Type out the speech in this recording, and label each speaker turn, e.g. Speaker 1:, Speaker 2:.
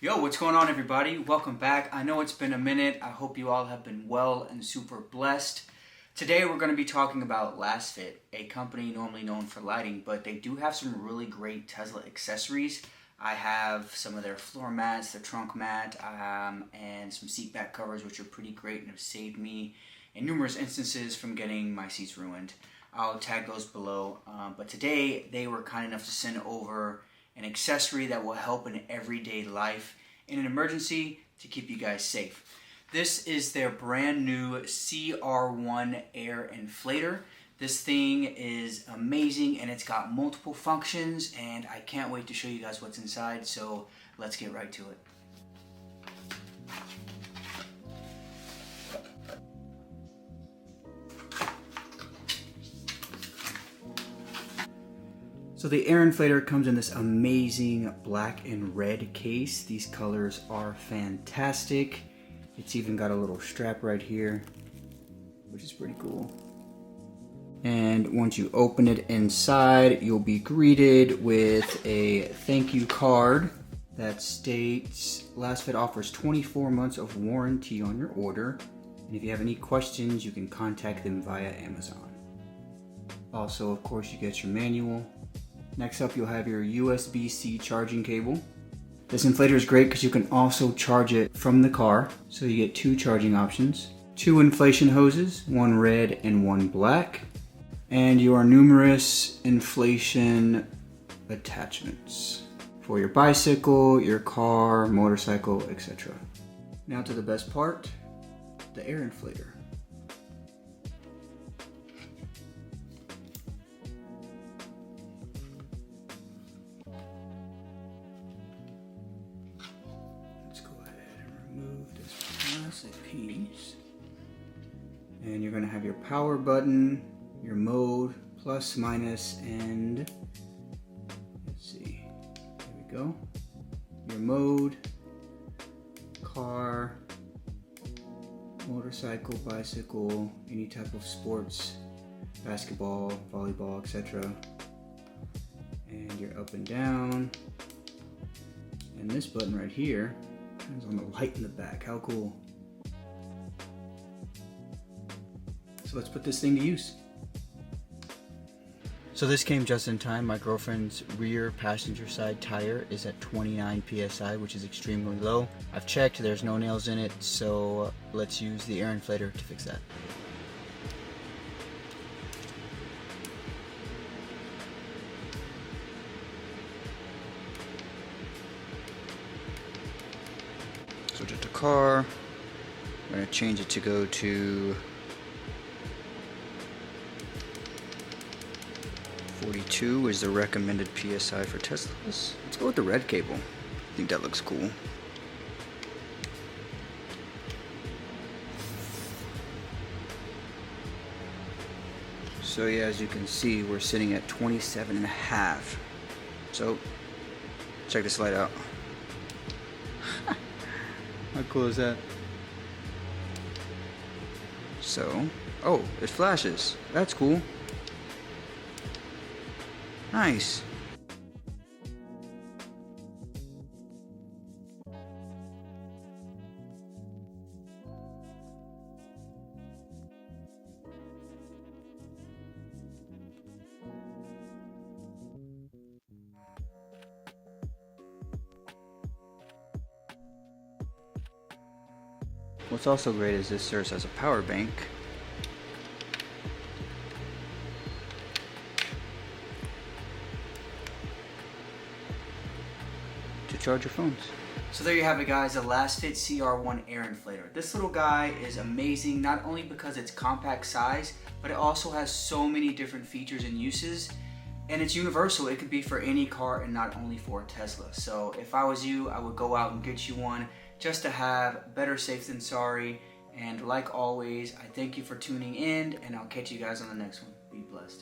Speaker 1: Yo, what's going on, everybody? Welcome back. I know it's been a minute. I hope you all have been well and super blessed. Today we're going to be talking about Lasfit, a company normally known for lighting, but they do have some really great Tesla accessories. I have some of their floor mats, the trunk mat, and some seat back covers, which are pretty great and have saved me in numerous instances from getting my seats ruined. I'll tag those below. But today they were kind enough to send over an accessory that will help in everyday life in an emergency to keep you guys safe. This is their brand new CR1 Air Inflator. This thing is amazing and it's got multiple functions, and I can't wait to show you guys what's inside, so let's get right to it. So the Air Inflator comes in this amazing black and red case. These colors are fantastic. It's even got a little strap right here, which is pretty cool. And once you open it inside, you'll be greeted with a thank you card that states Lasfit offers 24 months of warranty on your order. And if you have any questions, you can contact them via Amazon. Also, of course, you get your manual. Next up, you'll have your USB-C charging cable. This inflator is great because you can also charge it from the car. So you get two charging options. Two inflation hoses, one red and one black. And your numerous inflation attachments for your bicycle, your car, motorcycle, etc. Now to the best part, the air inflator. Remove this plastic piece, and you're going to have your power button, your mode, plus, minus, and let's see, there we go, your mode, car, motorcycle, bicycle, any type of sports, basketball, volleyball, etc. And your up and down, and this button right here turns on the light in the back. How cool. So let's put this thing to use. So this came just in time. My girlfriend's rear passenger side tire is at 29 PSI, which is extremely low. I've checked, there's no nails in it, so let's use the air inflator to fix that. Switch it to car. I'm going to change it to go to 42 is the recommended PSI for Teslas. Let's go with the red cable. I think that looks cool. So yeah, as you can see, we're sitting at 27.5. So check this light out. How cool is that? So, oh, it flashes. That's cool. Nice. What's also great is this serves as a power bank. To charge your phones. So there you have it, guys, a Lasfit CR1 Air Inflator. This little guy is amazing, not only because it's compact size, but it also has so many different features and uses. And it's universal. It could be for any car and not only for a Tesla. So if I was you, I would go out and get you one just to have better safe than sorry. And like always, I thank you for tuning in, and I'll catch you guys on the next one. Be blessed.